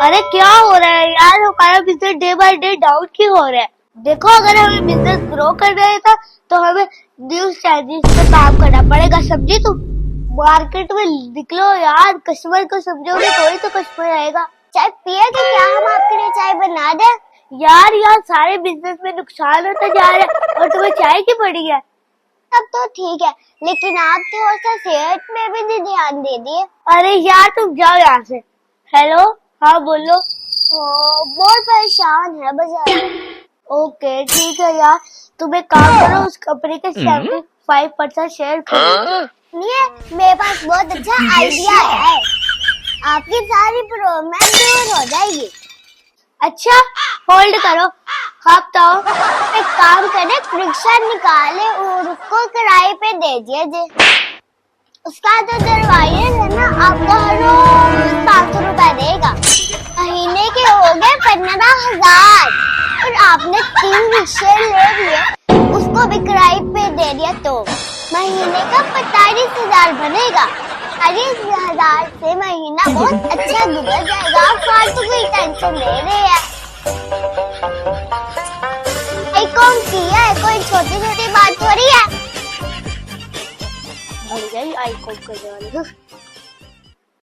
अरे क्या हो रहा है यार, हमारा business day by day down क्यों हो रहा है? देखो, अगर हमें बिजनेस ग्रो कर रहा था तो हमें न्यू स्ट्रेटजीज पे काम करना पड़ेगा, समझी तुम? मार्केट में निकलो यार, कस्टमर को समझोगे तो ही तो कस्टमर आएगा। चाय पिए तो क्या हम आपके लिए चाय बना दे? यार सारे बिजनेस में नुकसान होता जा रहा है और तुम्हें चाय की पड़ी है। तब तो ठीक है, लेकिन आप थोड़ा सा सेहत में भी नहीं ध्यान दे दिए। अरे यार तुम जाओ यहाँ से। हेलो, हाँ बोलो। बहुत परेशान है बाजार। ओके ठीक है यार, तुम एक काम करो, उस कंपनी के 75% शेयर खरीदो। मेरे पास बहुत अच्छा आइडिया है, आपकी सारी प्रॉब्लम दूर हो जाएगी। अच्छा, होल्ड करो। हाँ बताओ। एक काम करे, रिक्शा निकाले और उसको किराए पे दे दिए। उसका जो दरवाजा है ना, आपको हर रोज 500 रुपए देगा। महीने के हो गए 15,000 और आपने 3 रिक्शे ले लिए, उसको भी किराए पे दे दिया तो महीने का 45,000 बनेगा। 45,000 से महीना बहुत अच्छा गुजर जाएगा। आप फालतू की टेंशन ले रहे हैं। कौन किया है, कोई छोटी छोटी बात हो रही है? भर गई आई कॉम करने वाली।